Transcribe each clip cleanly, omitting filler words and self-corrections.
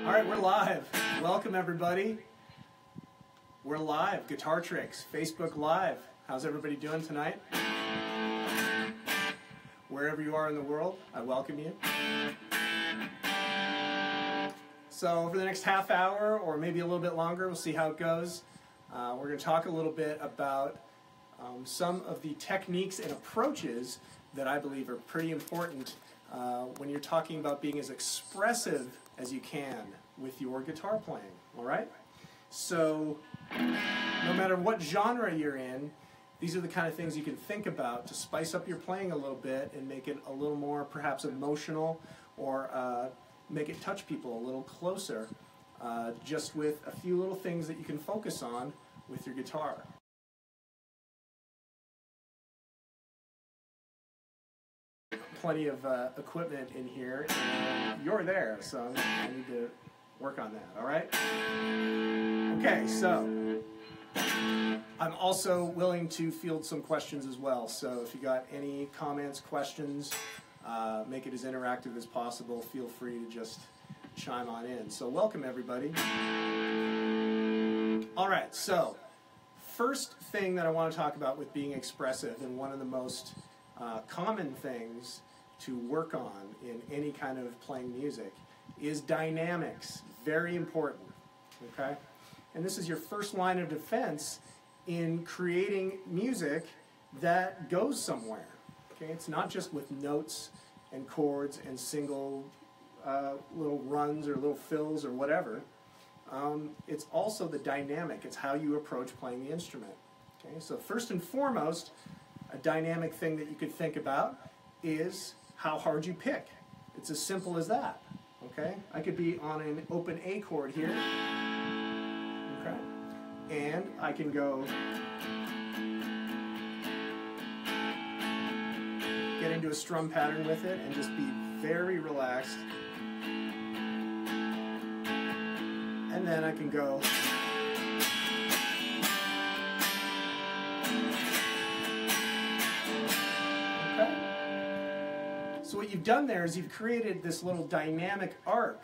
All right, we're live. Welcome, everybody. We're live. Guitar Tricks, Facebook Live. How's everybody doing tonight? Wherever you are in the world, I welcome you. So over the next half hour, or maybe a little bit longer, we'll see how it goes. We're going to talk a little bit about some of the techniques and approaches that I believe are pretty important when you're talking about being as expressive as you can with your guitar playing, all right? So no matter what genre you're in, these are the kind of things you can think about to spice up your playing a little bit and make it a little more perhaps emotional, or make it touch people a little closer, just with a few little things that you can focus on with your guitar. Plenty of equipment in here, and you're there, so I need to work on that, all right? Okay, so I'm also willing to field some questions as well, so if you got any comments, questions, make it as interactive as possible. Feel free to just chime on in. So welcome, everybody. All right, so first thing that I want to talk about with being expressive, and one of the most common things to work on in any kind of playing music, is dynamics. Very important, okay? And this is your first line of defense in creating music that goes somewhere, okay? It's not just with notes and chords and single little runs or little fills or whatever. It's also the dynamic. It's how you approach playing the instrument, okay? So first and foremost, a dynamic thing that you could think about is how hard you pick. It's as simple as that, okay? I could be on an open A chord here, okay? And I can go, get into a strum pattern with it and just be very relaxed. And then I can go, so what you've done there is you've created this little dynamic arc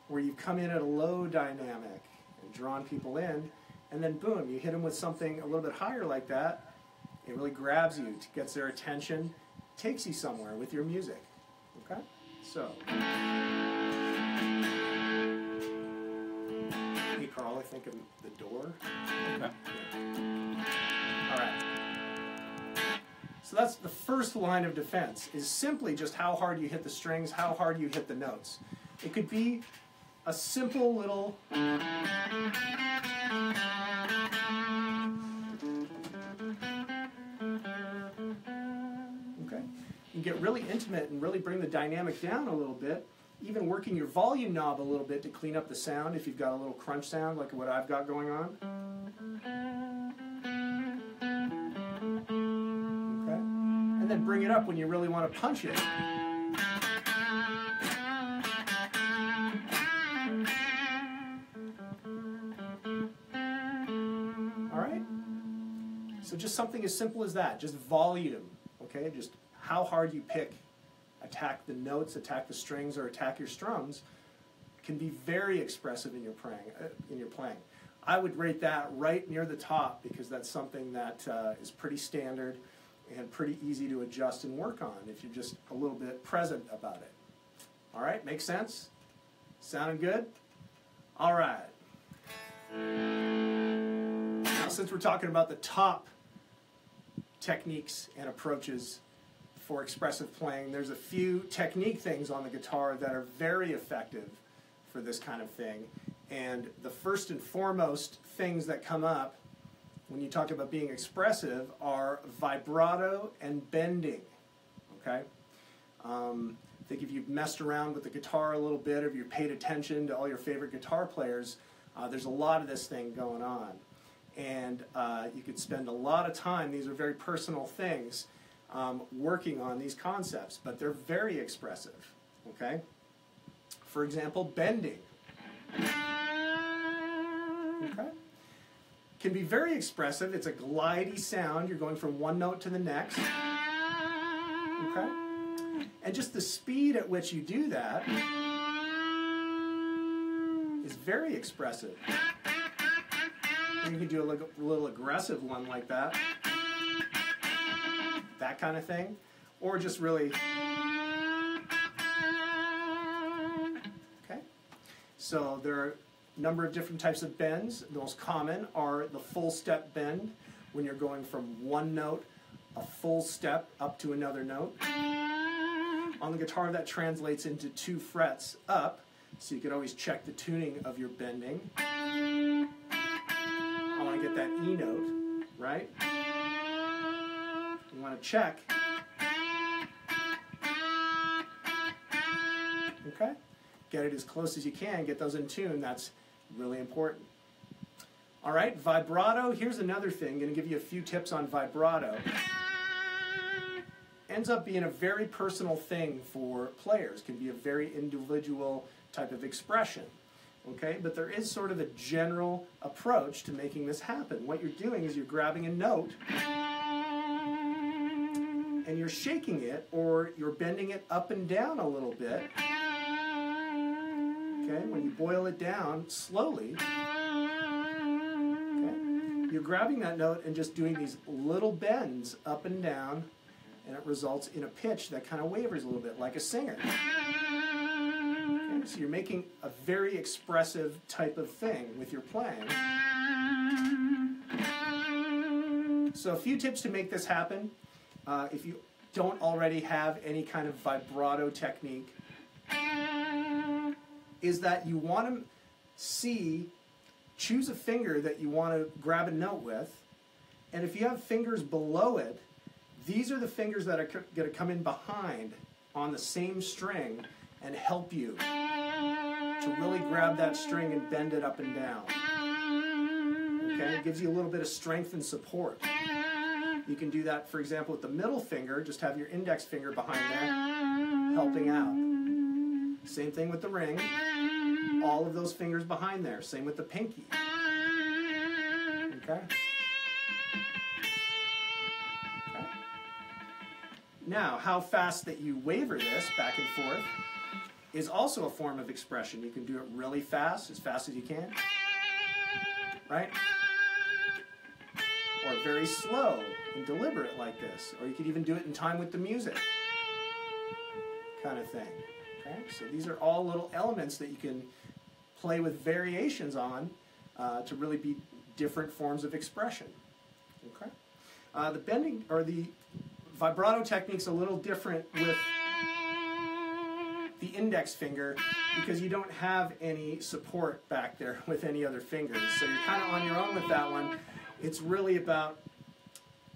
where you've come in at a low dynamic and drawn people in, and then boom, you hit them with something a little bit higher like that. It really grabs you, gets their attention, takes you somewhere with your music, okay? So, hey Carl, I think of the door. Okay. Yeah. All right. So that's the first line of defense, is simply just how hard you hit the strings, how hard you hit the notes. It could be a simple little... Okay. You can get really intimate and really bring the dynamic down a little bit, even working your volume knob a little bit to clean up the sound if you've got a little crunch sound like what I've got going on. And then bring it up when you really want to punch it. All right? So just something as simple as that, just volume, okay? Just how hard you pick, attack the notes, attack the strings, or attack your strums can be very expressive in your playing. I would rate that right near the top because that's something that is pretty standard and pretty easy to adjust and work on if you're just a little bit present about it. All right, makes sense? Sounding good? All right. Now, since we're talking about the top techniques and approaches for expressive playing, there's a few technique things on the guitar that are very effective for this kind of thing. And the first and foremost things that come up when you talk about being expressive are vibrato and bending, okay? I think if you've messed around with the guitar a little bit, or if you've paid attention to all your favorite guitar players, there's a lot of this thing going on. And you could spend a lot of time, these are very personal things, working on these concepts, but they're very expressive, okay? For example, bending. Okay? Can be very expressive. It's a glidey sound. You're going from one note to the next. Okay? And just the speed at which you do that is very expressive. And you can do a little aggressive one like that. That kind of thing. Or just really... Okay. So there are a number of different types of bends. The most common are the full step bend, when you're going from one note, a full step up to another note. On the guitar, that translates into 2 frets up, so you could always check the tuning of your bending. I want to get that E note, right? You want to check. Okay? Get it as close as you can, get those in tune. That's really important. All right, vibrato. Here's another thing. I'm going to give you a few tips on vibrato. Ends up being a very personal thing for players. Can be a very individual type of expression. Okay, but there is sort of a general approach to making this happen. What you're doing is you're grabbing a note and you're shaking it, or you're bending it up and down a little bit. Okay, when you boil it down slowly, okay, you're grabbing that note and just doing these little bends up and down, and it results in a pitch that kind of wavers a little bit, like a singer. Okay, so you're making a very expressive type of thing with your playing. So a few tips to make this happen. If you don't already have any kind of vibrato technique, is that you want to choose a finger that you want to grab a note with, and if you have fingers below it, these are the fingers that are going to come in behind on the same string and help you to really grab that string and bend it up and down. Okay, it gives you a little bit of strength and support. You can do that, for example, with the middle finger. Just have your index finger behind there, helping out. Same thing with the ring. All of those fingers behind there. Same with the pinky. Okay? Okay. Now, how fast that you waver this back and forth is also a form of expression. You can do it really fast as you can. Right? Or very slow and deliberate like this. Or you could even do it in time with the music. Kind of thing. Okay? So these are all little elements that you can play with variations on to really be different forms of expression. Okay? The bending or the vibrato technique's a little different with the index finger because you don't have any support back there with any other fingers. So you're kind of on your own with that one. It's really about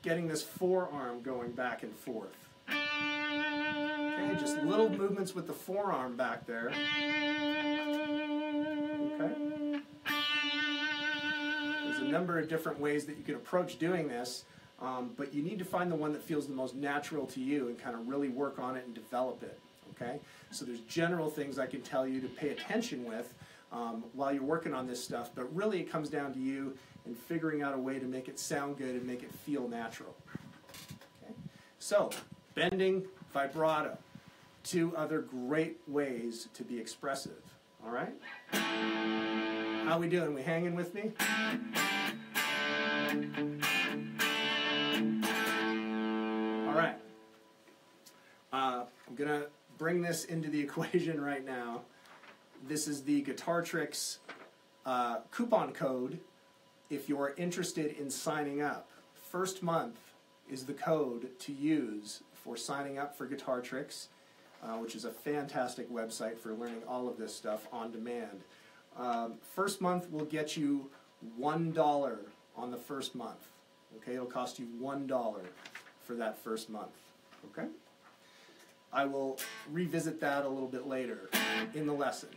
getting this forearm going back and forth. Okay, just little movements with the forearm back there. Okay. There's a number of different ways that you can approach doing this, but you need to find the one that feels the most natural to you and kind of really work on it and develop it. Okay? So there's general things I can tell you to pay attention with while you're working on this stuff, but really it comes down to you and figuring out a way to make it sound good and make it feel natural. Okay? So, bending, vibrato, 2 other great ways to be expressive. All right? How we doing? We hanging with me? All right. I'm going to bring this into the equation right now. This is the Guitar Tricks coupon code if you're interested in signing up. First month is the code to use for signing up for Guitar Tricks, which is a fantastic website for learning all of this stuff on demand. First month will get you $1 on the first month. Okay, it'll cost you $1 for that first month. Okay? I will revisit that a little bit later in the lesson.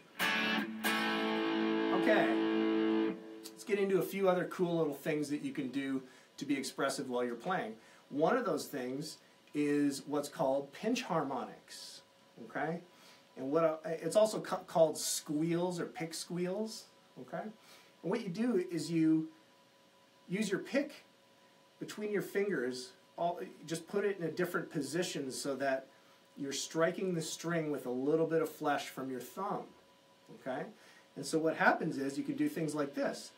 Okay. Let's get into a few other cool little things that you can do to be expressive while you're playing. One of those things is what's called pinch harmonics. Okay? And it's also called squeals or pick squeals. Okay? And what you do is you use your pick between your fingers, just put it in a different position so that you're striking the string with a little bit of flesh from your thumb. Okay? And so what happens is you can do things like this.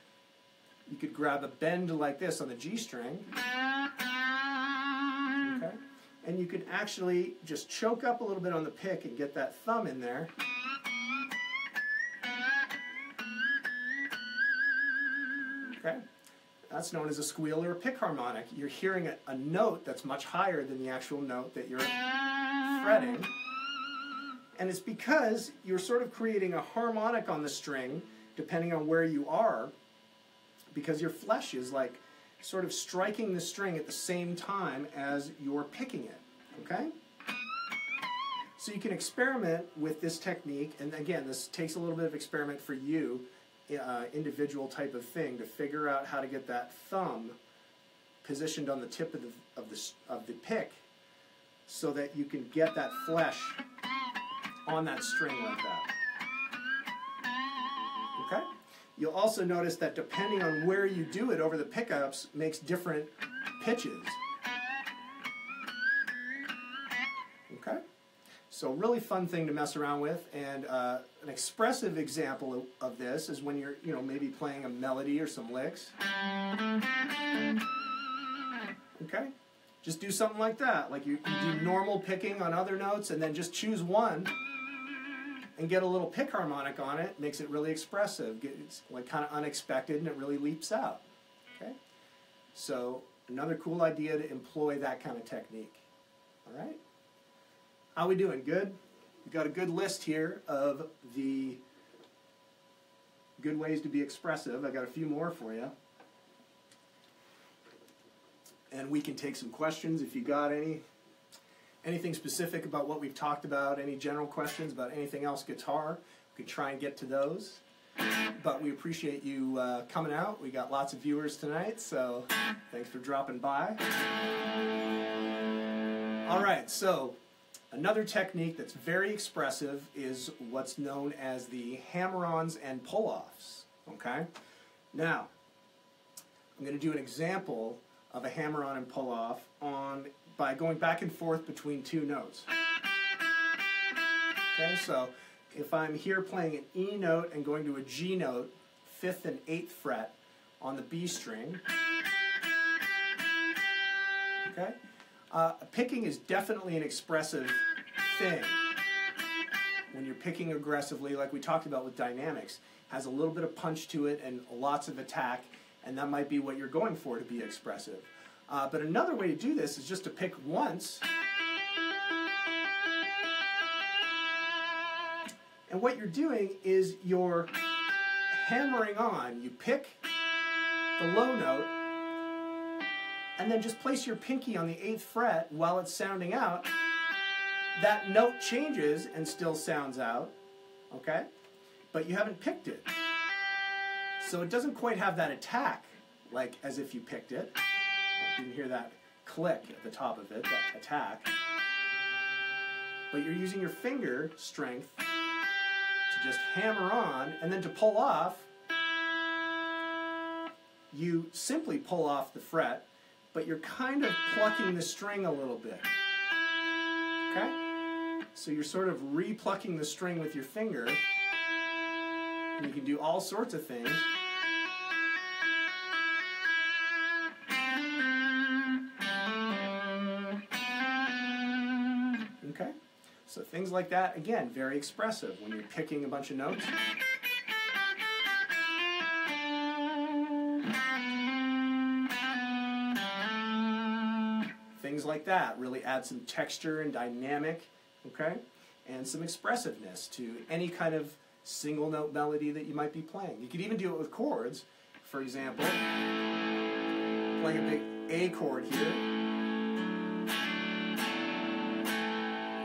You could grab a bend like this on the G string, okay? And you could actually just choke up a little bit on the pick and get that thumb in there. Okay? That's known as a squeal or a pick harmonic. You're hearing a note that's much higher than the actual note that you're fretting. And it's because you're sort of creating a harmonic on the string, depending on where you are, because your flesh is like sort of striking the string at the same time as you're picking it, okay? So you can experiment with this technique, and again, this takes a little bit of experiment for you, individual type of thing, to figure out how to get that thumb positioned on the tip of the pick so that you can get that flesh on that string like that. Okay? You'll also notice that depending on where you do it over the pickups makes different pitches. Okay? So really fun thing to mess around with, and an expressive example of this is when you're, maybe playing a melody or some licks. Okay? Just do something like that. Like you do normal picking on other notes and then just choose one and get a little pick harmonic on it. Makes it really expressive. It's like kind of unexpected and it really leaps out. Okay? So another cool idea to employ that kind of technique. All right? How we doing? Good? We've got a good list here of the good ways to be expressive. I got a few more for you. And we can take some questions if you got anything specific about what we've talked about, any general questions about anything else guitar. We could try and get to those. But we appreciate you coming out. We got lots of viewers tonight, so thanks for dropping by. All right, so another technique that's very expressive is what's known as the Hammerons and Pulloffs. Okay? Now, I'm going to do an example of a hammer-on and pull-off by going back and forth between two notes. Okay, so if I'm here playing an E note and going to a G note, 5th and 8th fret on the B string, okay, picking is definitely an expressive thing. When you're picking aggressively, like we talked about with dynamics, has a little bit of punch to it and lots of attack, and that might be what you're going for to be expressive. But another way to do this is just to pick once. And what you're doing is you're hammering on. You pick the low note, and then just place your pinky on the 8th fret while it's sounding out. That note changes and still sounds out, okay? But you haven't picked it. So it doesn't quite have that attack, like as if you picked it. You can hear that click at the top of it, that attack. But you're using your finger strength to just hammer on, and then to pull off, you simply pull off the fret, but you're kind of plucking the string a little bit. Okay? So you're sort of re-plucking the string with your finger, and you can do all sorts of things. Okay? So things like that, again, very expressive when you're picking a bunch of notes. Things like that really add some texture and dynamic, okay? And some expressiveness to any kind of single note melody that you might be playing. You could even do it with chords. For example, playing a big A chord here.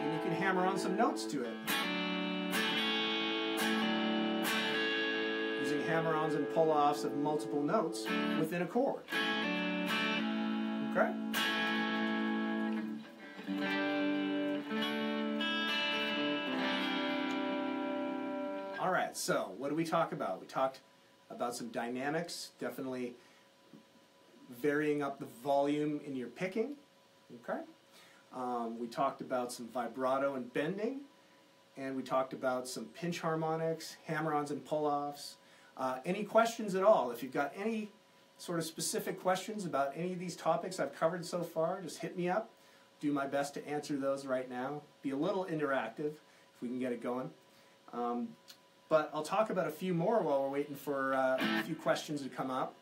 And you can hammer on some notes to it. Using hammer-ons and pull-offs of multiple notes within a chord. Okay? All right, so what did we talk about? We talked about some dynamics, definitely varying up the volume in your picking, okay? We talked about some vibrato and bending, and we talked about some pinch harmonics, hammer-ons and pull-offs. Any questions at all? If you've got any sort of specific questions about any of these topics I've covered so far, just hit me up. Do my best to answer those right now. Be a little interactive if we can get it going. But I'll talk about a few more while we're waiting for a few questions to come up.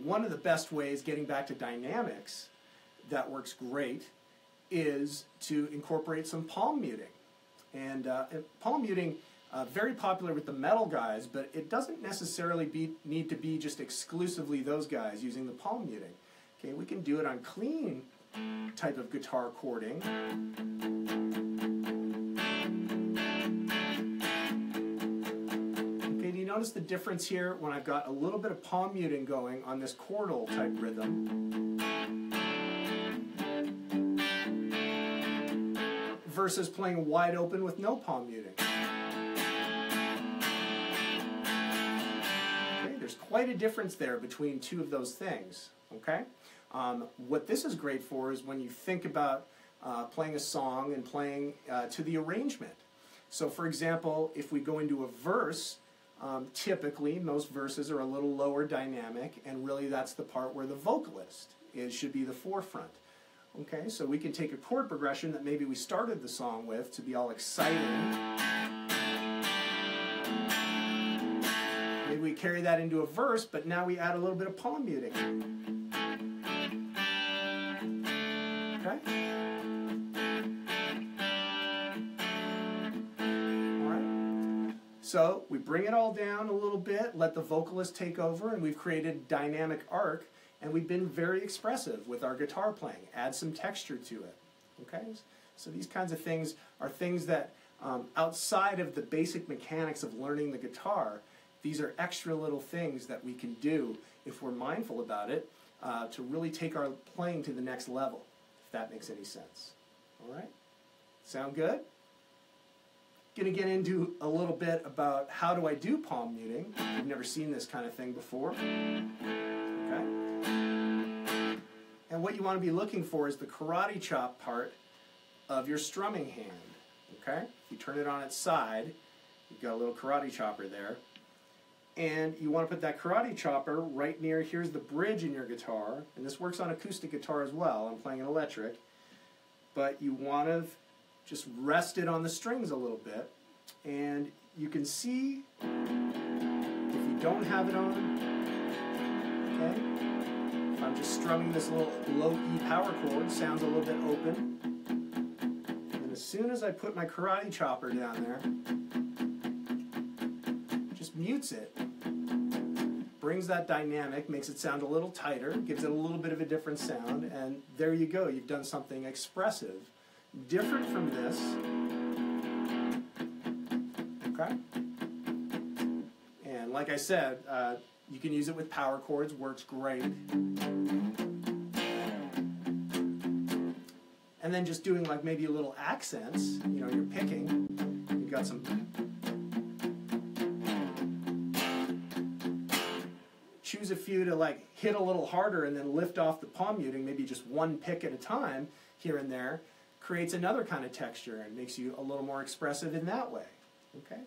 One of the best ways, getting back to dynamics, that works great, is to incorporate some palm muting. And palm muting, very popular with the metal guys, but it doesn't necessarily need to be just exclusively those guys using the palm muting. Okay, we can do it on clean type of guitar chording. Okay, do you notice the difference here when I've got a little bit of palm muting going on this chordal type rhythm versus playing wide open with no palm muting? Okay, there's quite a difference there between two of those things. Okay, what this is great for is when you think about playing a song and playing to the arrangement. So for example, if we go into a verse, typically most verses are a little lower dynamic, and really that's the part where the vocalist should be the forefront. Okay, so we can take a chord progression that maybe we started the song with to be all exciting. Maybe we carry that into a verse, but now we add a little bit of palm muting. Okay? Alright. So we bring it all down a little bit, let the vocalist take over, and we've created dynamic arc, and we've been very expressive with our guitar playing. Add some texture to it. Okay? So these kinds of things are things that, outside of the basic mechanics of learning the guitar, these are extra little things that we can do if we're mindful about it to really take our playing to the next level, if that makes any sense. All right? Sound good? Going to get into a little bit about how do I do palm muting. I've never seen this kind of thing before. Okay? And what you want to be looking for is the karate chop part of your strumming hand. Okay? If you turn it on its side, you've got a little karate chopper there. And you want to put that karate chopper right near, here's the bridge in your guitar, and this works on acoustic guitar as well. I'm playing an electric. But you want to just rest it on the strings a little bit. And you can see, if you don't have it on, okay, if I'm just strumming this little low E power chord, sounds a little bit open. And as soon as I put my karate chopper down there, just mutes it, brings that dynamic, makes it sound a little tighter, gives it a little bit of a different sound, and there you go, you've done something expressive. Different from this. Okay? And like I said, you can use it with power chords, works great. And then just doing like maybe a little accents, you know, you're picking, you've got some. Choose a few to like hit a little harder and then lift off the palm muting, maybe just one pick at a time here and there, creates another kind of texture and makes you a little more expressive in that way. Okay?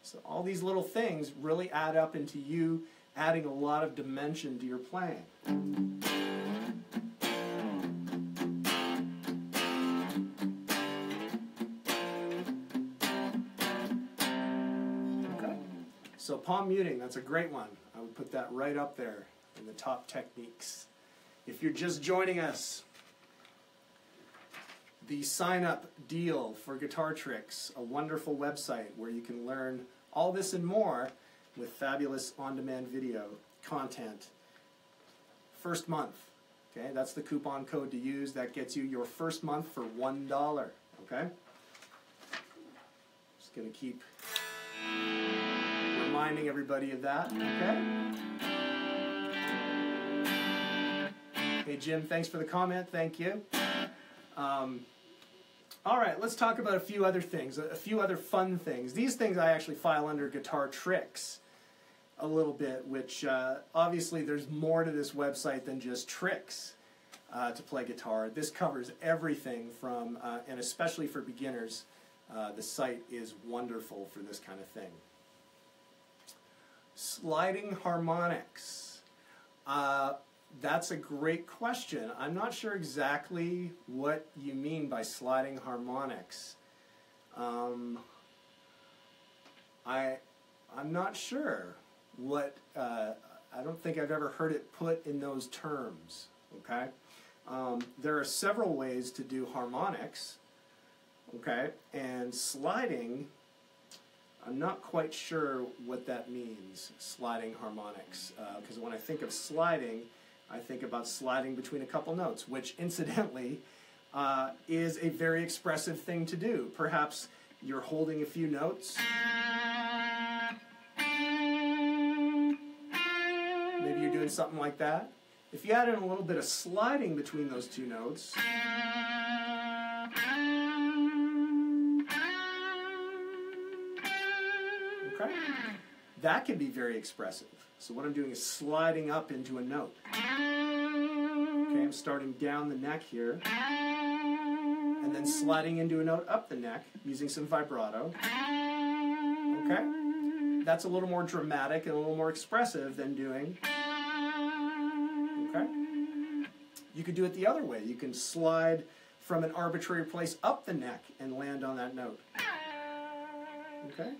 So all these little things really add up into you adding a lot of dimension to your playing. Okay? So palm muting, that's a great one. I would put that right up there in the top techniques. If you're just joining us, the sign-up deal for Guitar Tricks, a wonderful website where you can learn all this and more with fabulous on-demand video content. First month, okay? That's the coupon code to use. That gets you your first month for $1, okay? Just going to keep reminding everybody of that, okay? Hey, Jim, thanks for the comment. Thank you. All right, let's talk about a few other things, a few other fun things. These things I actually file under Guitar Tricks a little bit, which obviously there's more to this website than just tricks to play guitar. This covers everything from, and especially for beginners, the site is wonderful for this kind of thing. Sliding harmonics. That's a great question. I'm not sure exactly what you mean by sliding harmonics. I'm not sure what, I don't think I've ever heard it put in those terms, okay? There are several ways to do harmonics, okay? And sliding, I'm not quite sure what that means, sliding harmonics, because when I think of sliding, I think about sliding between a couple notes, which incidentally is a very expressive thing to do. Perhaps you're holding a few notes. Maybe you're doing something like that. If you add in a little bit of sliding between those two notes, okay, that can be very expressive. So what I'm doing is sliding up into a note. Okay, I'm starting down the neck here, and then sliding into a note up the neck using some vibrato. Okay, that's a little more dramatic and a little more expressive than doing. Okay, you could do it the other way. You can slide from an arbitrary place up the neck and land on that note. Okay,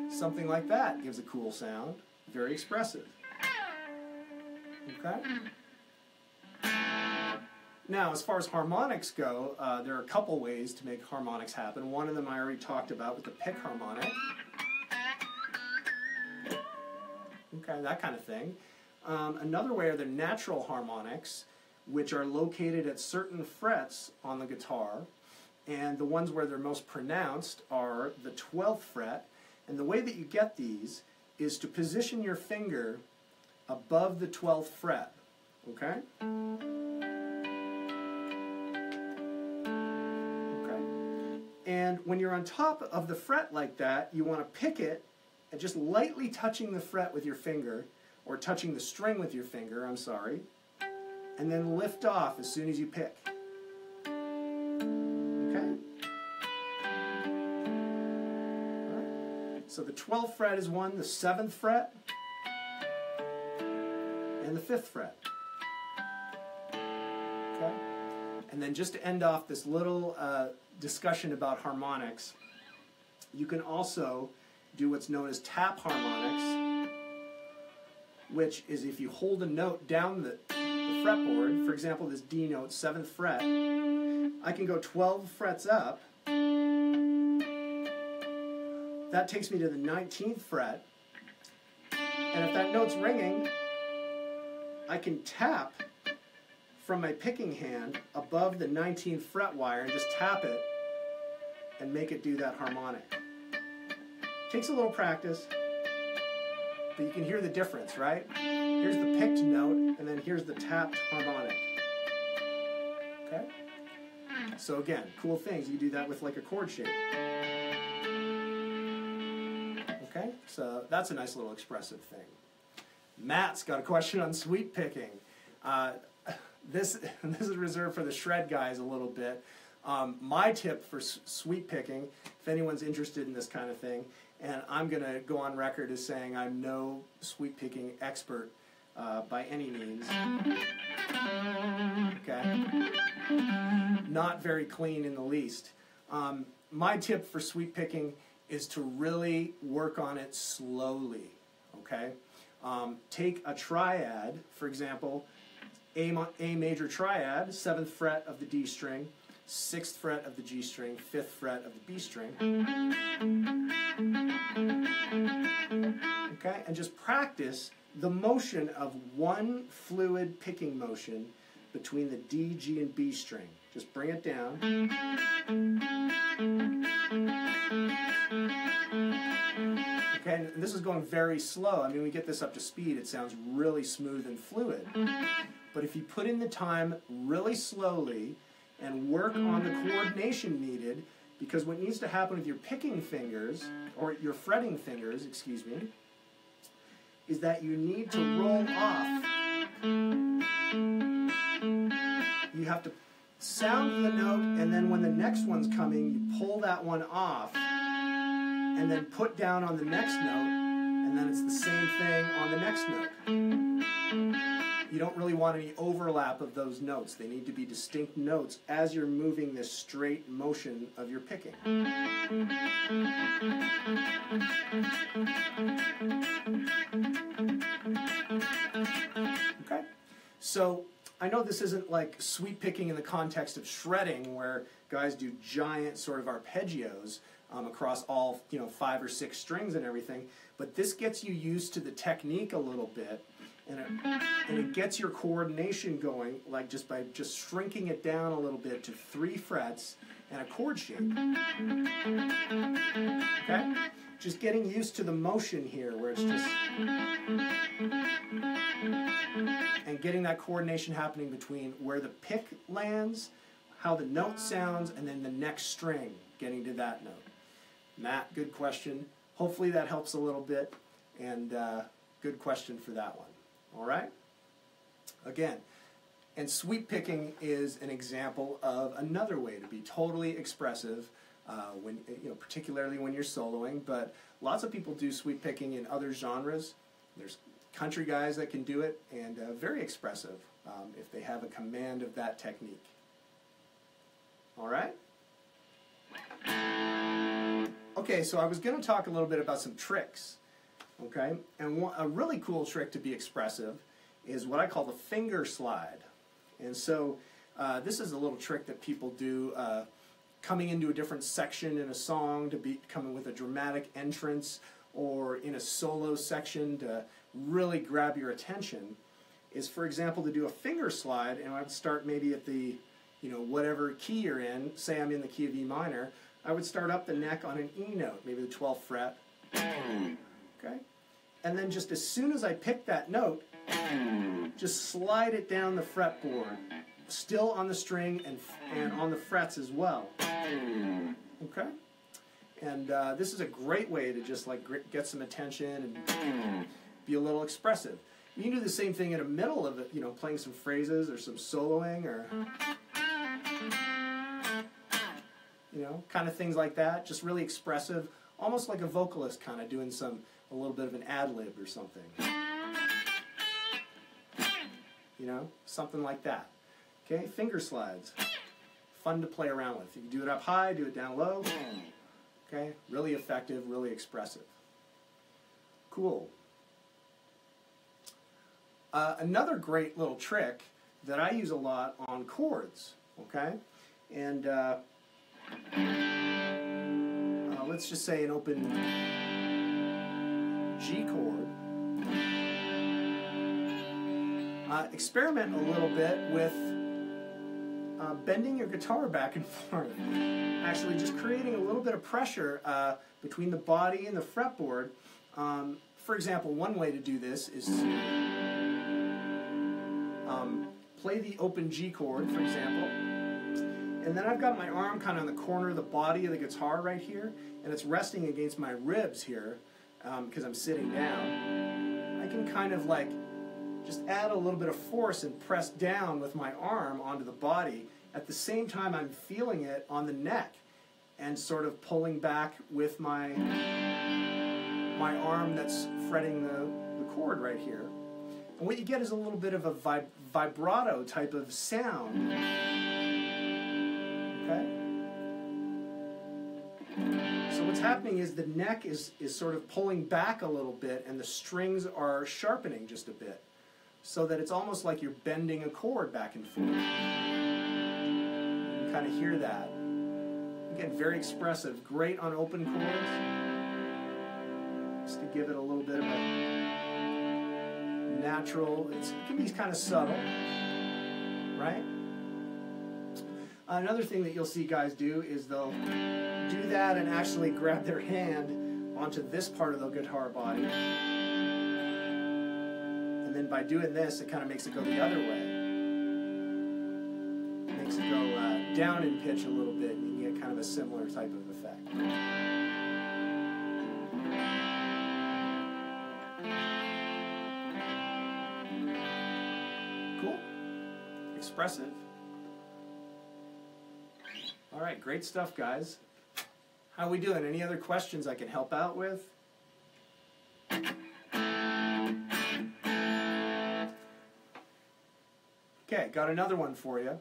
something like that gives a cool sound, very expressive. Okay. Now, as far as harmonics go, there are a couple ways to make harmonics happen. One of them I already talked about with the pick harmonic. Okay, that kind of thing. Another way are the natural harmonics, which are located at certain frets on the guitar. And the ones where they're most pronounced are the 12th fret. And the way that you get these is to position your finger above the 12th fret. Okay? And when you're on top of the fret like that, you want to pick it and just lightly touching the fret with your finger, or touching the string with your finger, I'm sorry, and then lift off as soon as you pick. Okay? All right. So the 12th fret is one, the 7th fret, and the 5th fret. Okay? And then just to end off this little discussion about harmonics, you can also do what's known as tap harmonics, which is if you hold a note down the fretboard, for example this D note, 7th fret, I can go 12 frets up, that takes me to the 19th fret, and if that note's ringing, I can tap from my picking hand above the 19th fret wire and just tap it and make it do that harmonic. Takes a little practice, but you can hear the difference, right? Here's the picked note, and then here's the tapped harmonic. Okay? So again, cool things. You do that with like a chord shape. Okay? So that's a nice little expressive thing. Matt's got a question on sweep picking. This is reserved for the shred guys a little bit. My tip for sweep picking, if anyone's interested in this kind of thing, and I'm going to go on record as saying I'm no sweep picking expert by any means. Okay? Not very clean in the least. My tip for sweep picking is to really work on it slowly. Okay? Take a triad, for example, A major triad, 7th fret of the D string, 6th fret of the G string, 5th fret of the B string. Okay, and just practice the motion of one fluid picking motion between the D, G, and B string. Just bring it down. Okay, and this is going very slow. I mean, we get this up to speed, it sounds really smooth and fluid. But if you put in the time really slowly and work on the coordination needed, because what needs to happen with your picking fingers, or your fretting fingers, excuse me, is that you need to roll off. You have to sound of the note, and then when the next one's coming, you pull that one off, and then put down on the next note, and then it's the same thing on the next note. You don't really want any overlap of those notes. They need to be distinct notes as you're moving this straight motion of your picking. Okay? So I know this isn't like sweep picking in the context of shredding, where guys do giant sort of arpeggios across all 5 or 6 strings and everything, but this gets you used to the technique a little bit, and it gets your coordination going, like just by shrinking it down a little bit to 3 frets and a chord shape. Okay? Just getting used to the motion here, where it's just, and getting that coordination happening between where the pick lands, how the note sounds, and then the next string, getting to that note. Matt, good question. Hopefully that helps a little bit, and good question for that one. All right? Again, and sweep picking is an example of another way to be totally expressive, when particularly when you're soloing, but lots of people do sweep picking in other genres. There's country guys that can do it, and very expressive if they have a command of that technique. All right? Okay, so I was going to talk a little bit about some tricks, okay? And a really cool trick to be expressive is what I call the finger slide. And so this is a little trick that people do coming into a different section in a song to be coming with a dramatic entrance, or in a solo section to really grab your attention, is, for example, to do a finger slide, and I'd start maybe at the, whatever key you're in. Say I'm in the key of E minor. I would start up the neck on an E note, maybe the 12th fret. Okay? And then just as soon as I pick that note, just slide it down the fretboard, still on the string and on the frets as well. Okay? And this is a great way to just like get some attention and be a little expressive. You can do the same thing in the middle of it, playing some phrases or some soloing, or kind of things like that. Just really expressive, almost like a vocalist kind of doing a little bit of an ad-lib or something. Something like that. Okay, finger slides. Fun to play around with. You can do it up high, do it down low. Okay, really effective, really expressive. Cool. Another great little trick that I use a lot on chords, okay? And let's just say an open G chord. Experiment a little bit with bending your guitar back and forth. Actually, just creating a little bit of pressure between the body and the fretboard. For example, one way to do this is to play the open G chord, for example, and then I've got my arm kind of on the corner of the body of the guitar right here, and it's resting against my ribs here because I'm sitting down. I can kind of like just add a little bit of force and press down with my arm onto the body. At the same time, I'm feeling it on the neck and sort of pulling back with my arm that's fretting the chord right here. And what you get is a little bit of a vibrato type of sound. Okay? So what's happening is the neck is sort of pulling back a little bit, and the strings are sharpening just a bit, so that it's almost like you're bending a chord back and forth. You can kind of hear that. Again, very expressive. Great on open chords. Just to give it a little bit of a natural, it can be kind of subtle, right? Another thing that you'll see guys do is they'll do that and actually grab their hand onto this part of the guitar body. And then by doing this, it kind of makes it go the other way. It makes it go down in pitch a little bit, and you can get kind of a similar type of effect. Cool? Expressive? All right, great stuff, guys. How we doing? Any other questions I can help out with? Okay, got another one for you.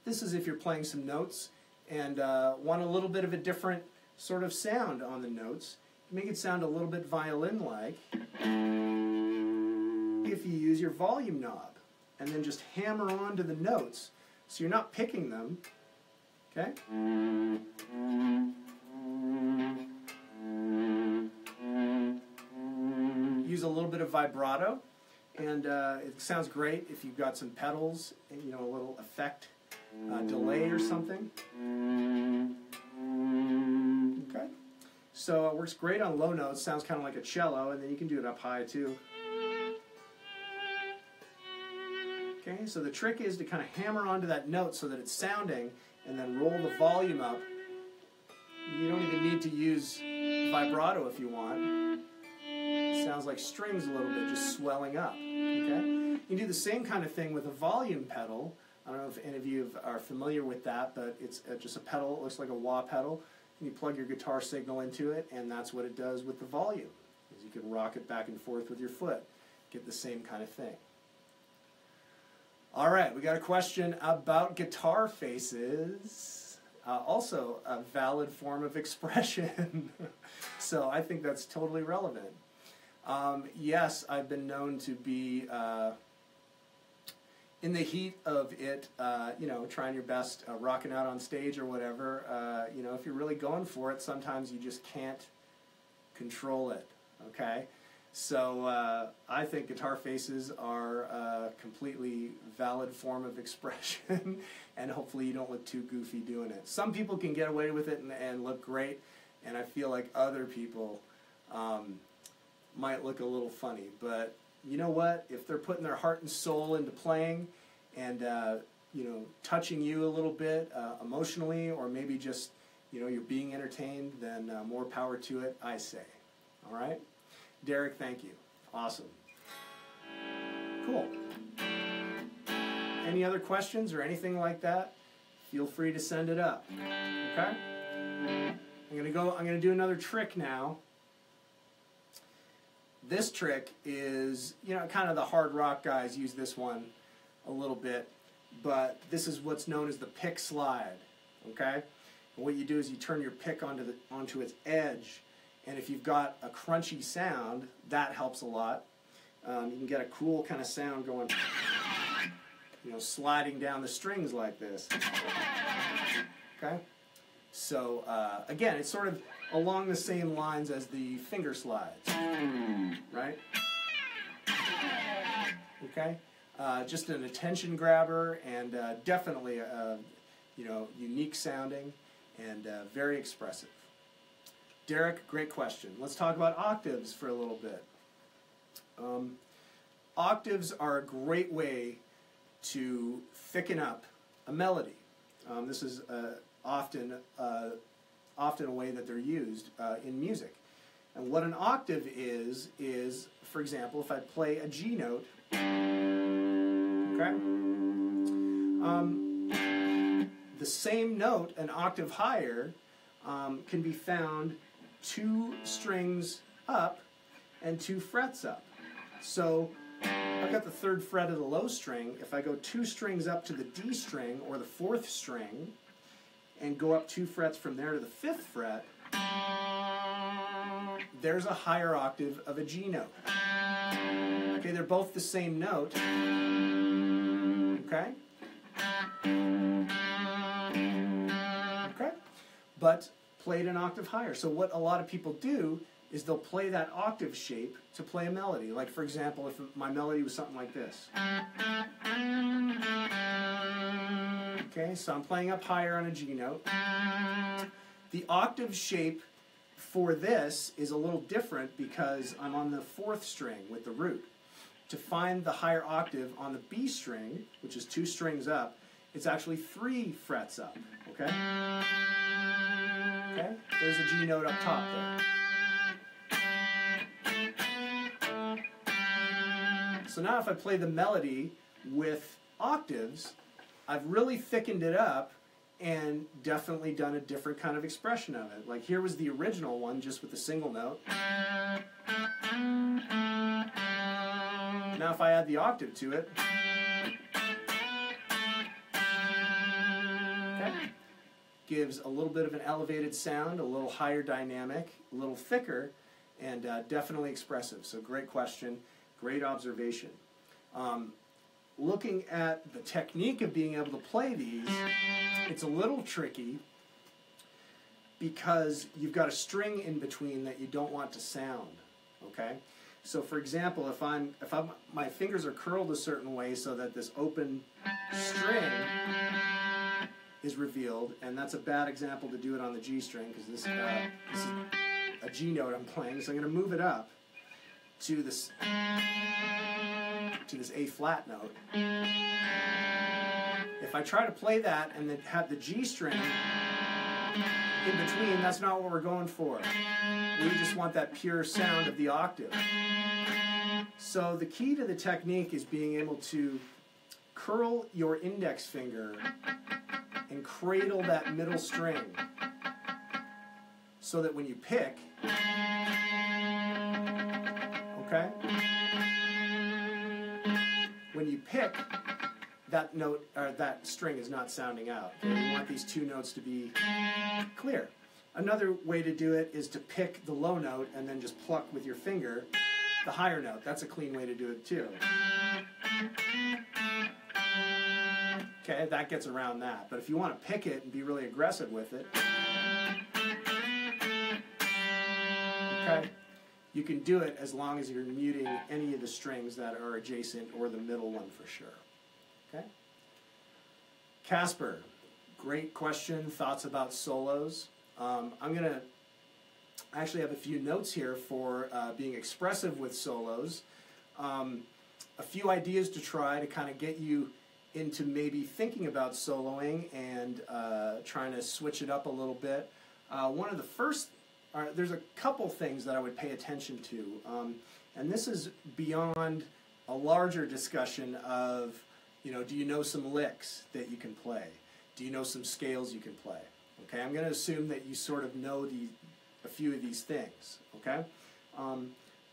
This is if you're playing some notes and want a little bit of a different sort of sound on the notes. Make it sound a little bit violin-like if you use your volume knob and then just hammer onto the notes so you're not picking them. Okay? Use a little bit of vibrato, and it sounds great if you've got some pedals, and, you know, a little effect, delay or something. Okay? So it works great on low notes, sounds kind of like a cello, and then you can do it up high too. Okay, so the trick is to kind of hammer onto that note so that it's sounding, and then roll the volume up. You don't even need to use vibrato if you want. It sounds like strings a little bit, just swelling up. Okay? You can do the same kind of thing with a volume pedal. I don't know if any of you are familiar with that, but it's just a pedal. It looks like a wah pedal. And you plug your guitar signal into it, and that's what it does with the volume. Is you can rock it back and forth with your foot. Get the same kind of thing. All right, we got a question about guitar faces. Also a valid form of expression. So I think that's totally relevant. Yes, I've been known to be in the heat of it, you know, trying your best, rocking out on stage or whatever. You know, if you're really going for it, sometimes you just can't control it, okay? So I think guitar faces are a completely valid form of expression, and hopefully you don't look too goofy doing it. Some people can get away with it and look great, and I feel like other people might look a little funny. But you know what? If they're putting their heart and soul into playing and you know, touching you a little bit emotionally, or maybe just, you know, you're being entertained, then more power to it, I say. All right? Derek, thank you. Awesome. Cool. Any other questions or anything like that? Feel free to send it up. Okay? I'm gonna do another trick now. This trick is, you know, kind of the hard rock guys use this one a little bit, but this is what's known as the pick slide. Okay? And what you do is you turn your pick onto its edge. And if you've got a crunchy sound, that helps a lot. You can get a cool kind of sound going, you know, sliding down the strings like this. Okay? So, again, it's sort of along the same lines as the finger slides. Right? Okay? Just an attention grabber, and definitely, you know, unique sounding and very expressive. Derek, great question. Let's talk about octaves for a little bit. Octaves are a great way to thicken up a melody. This is often a way that they're used in music. And what an octave is, for example, if I play a G note, okay? The same note, an octave higher, can be found 2 strings up and 2 frets up. So I've got the 3rd fret of the low string. If I go 2 strings up to the D string or the 4th string and go up 2 frets from there to the 5th fret, there's a higher octave of a G note. Okay, they're both the same note. Okay? Okay? But played an octave higher. So what a lot of people do is they'll play that octave shape to play a melody. Like, for example, if my melody was something like this. Okay, so I'm playing up higher on a G note. The octave shape for this is a little different because I'm on the 4th string with the root. To find the higher octave on the B string, which is 2 strings up, it's actually 3 frets up. Okay? Okay? There's a G note up top there. So now if I play the melody with octaves, I've really thickened it up, and definitely done a different kind of expression of it. Like here was the original one, just with a single note. Now if I add the octave to it, okay, gives a little bit of an elevated sound, a little higher dynamic, a little thicker, and definitely expressive. So great question, great observation. Looking at the technique of being able to play these, it's a little tricky because you've got a string in between that you don't want to sound, okay? So for example, if my fingers are curled a certain way so that this open string is revealed, and that's a bad example to do it on the G string because this is a G note I'm playing, so I'm going to move it up to this A flat note. If I try to play that and then have the G string in between, that's not what we're going for. We just want that pure sound of the octave. So the key to the technique is being able to curl your index finger and cradle that middle string so that when you pick, okay? When you pick, that note or that string is not sounding out. Okay? We want these two notes to be clear. Another way to do it is to pick the low note and then just pluck with your finger the higher note. That's a clean way to do it too. Okay, that gets around that. But if you want to pick it and be really aggressive with it, okay, you can do it as long as you're muting any of the strings that are adjacent or the middle one for sure. Okay? Casper, great question. Thoughts about solos? I'm going to actually have a few notes here for being expressive with solos. A few ideas to try to kind of get you into maybe thinking about soloing and trying to switch it up a little bit. One of the first, there's a couple things that I would pay attention to, and this is beyond a larger discussion of, you know, do you know some licks that you can play? Do you know some scales you can play? Okay, I'm going to assume that you sort of know a few of these things, okay?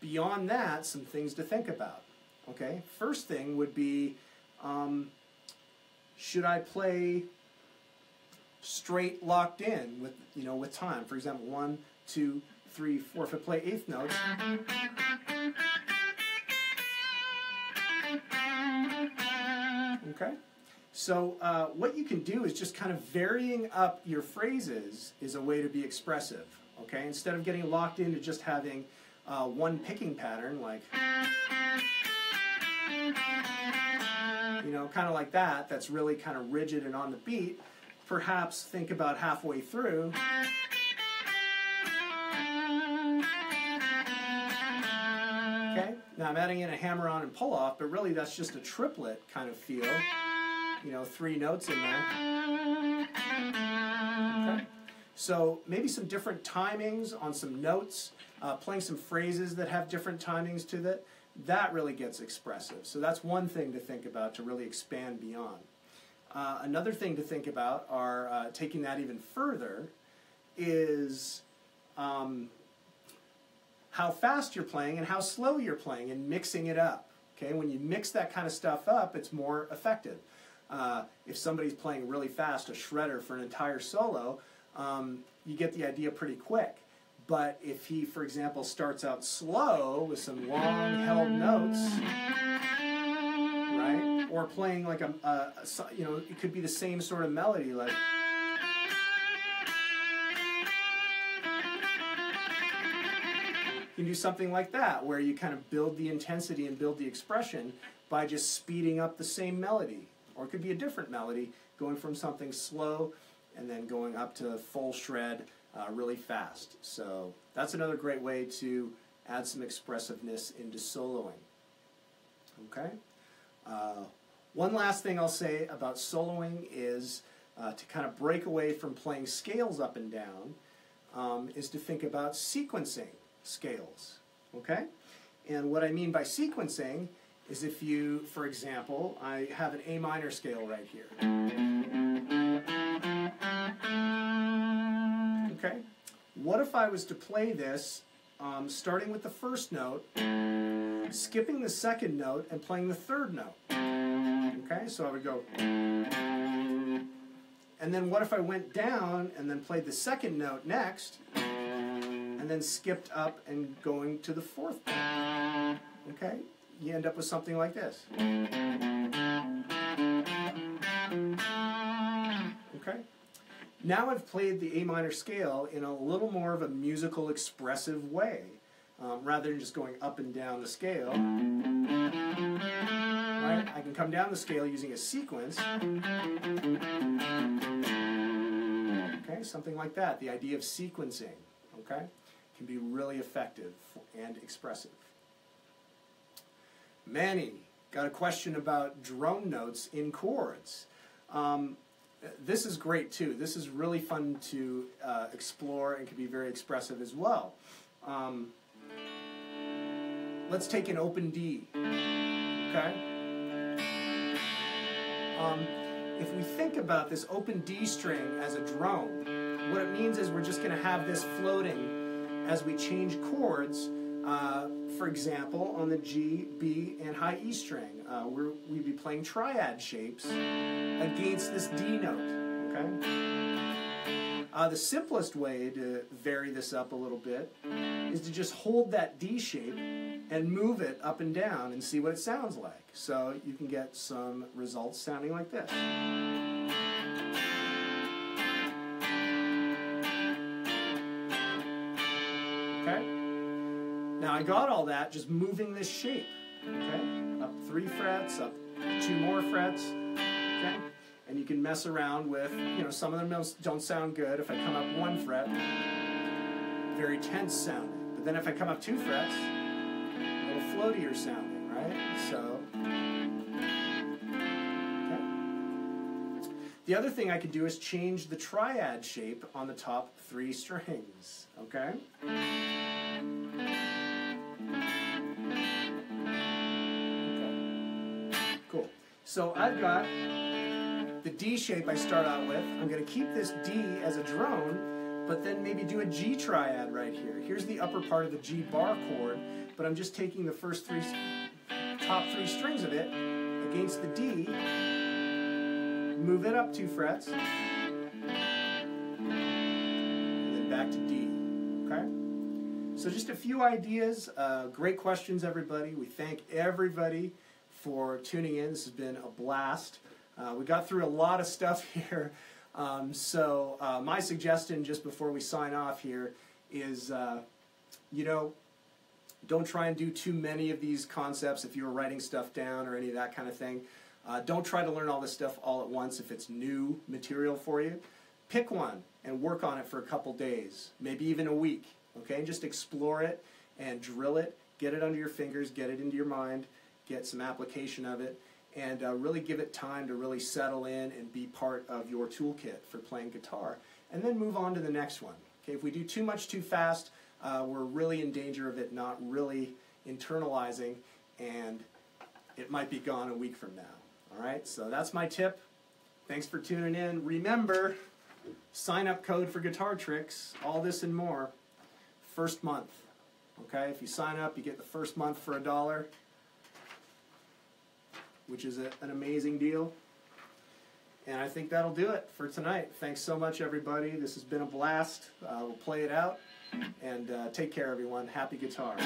Beyond that, some things to think about, okay? First thing would be, should I play straight locked in with, you know, with time? For example, 1, 2, 3, 4. If I play eighth notes, okay? So what you can do is just kind of varying up your phrases is a way to be expressive, okay? Instead of getting locked into just having one picking pattern, like, you know, kind of like that, that's really kind of rigid and on the beat, perhaps think about halfway through, okay? Now I'm adding in a hammer-on and pull-off, but really that's just a triplet kind of feel. You know, 3 notes in there. Okay. So maybe some different timings on some notes, playing some phrases that have different timings to that. That really gets expressive. So that's one thing to think about to really expand beyond. Another thing to think about are taking that even further is how fast you're playing and how slow you're playing and mixing it up. Okay, when you mix that kind of stuff up, it's more effective. If somebody's playing really fast, a shredder for an entire solo, you get the idea pretty quick. But if he, for example, starts out slow with some long held notes, right? Or playing like you know, it could be the same sort of melody, like, you can do something like that, where you kind of build the intensity and build the expression by just speeding up the same melody. Or it could be a different melody, going from something slow and then going up to full shred really fast. So that's another great way to add some expressiveness into soloing. Okay? One last thing I'll say about soloing is to kind of break away from playing scales up and down, is to think about sequencing scales. Okay? And what I mean by sequencing is if you, for example, I have an A minor scale right here. Okay? What if I was to play this starting with the first note, skipping the second note, and playing the third note? Okay, so I would go... And then what if I went down and then played the second note next, and then skipped up and going to the fourth note? Okay? You end up with something like this. Okay? Now I've played the A minor scale in a little more of a musical, expressive way, rather than just going up and down the scale. Right? I can come down the scale using a sequence. Okay, something like that. The idea of sequencing, okay, can be really effective and expressive. Manny got a question about drone notes in chords. This is great too. This is really fun to explore and can be very expressive as well. Let's take an open D. Okay? If we think about this open D string as a drone, what it means is we're just going to have this floating as we change chords. For example, on the G, B, and high E string, we'd be playing triad shapes against this D note, okay? The simplest way to vary this up a little bit is to just hold that D shape and move it up and down and see what it sounds like. So you can get some results sounding like this. Okay? Now I got all that just moving this shape. Okay? Up 3 frets, up 2 more frets. Okay? And you can mess around with, you know, some of them don't sound good. If I come up 1 fret, very tense sounding. But then if I come up 2 frets, a little floatier sounding, right? So, okay. The other thing I could do is change the triad shape on the top 3 strings, okay? Cool. So I've got the D shape I start out with. I'm going to keep this D as a drone, but then maybe do a G triad right here. Here's the upper part of the G bar chord, but I'm just taking the first top 3 strings of it against the D, move it up 2 frets, and then back to D, okay? So just a few ideas. Great questions, everybody. We thank everybody for tuning in. This has been a blast. We got through a lot of stuff here. So my suggestion just before we sign off here is, you know, don't try and do too many of these concepts if you were writing stuff down or any of that kind of thing. Don't try to learn all this stuff all at once if it's new material for you. Pick one and work on it for a couple days, maybe even a week, okay? Just explore it and drill it, get it under your fingers, get it into your mind, get some application of it, and really give it time to really settle in and be part of your toolkit for playing guitar. And then move on to the next one. Okay, if we do too much too fast, we're really in danger of it not really internalizing, and it might be gone a week from now. All right, so that's my tip. Thanks for tuning in. Remember, sign-up code for Guitar Tricks, all this and more, first month. Okay, if you sign up, you get the first month for $1. Which is an amazing deal. And I think that'll do it for tonight. Thanks so much, everybody. This has been a blast. We'll play it out. And take care, everyone. Happy guitar.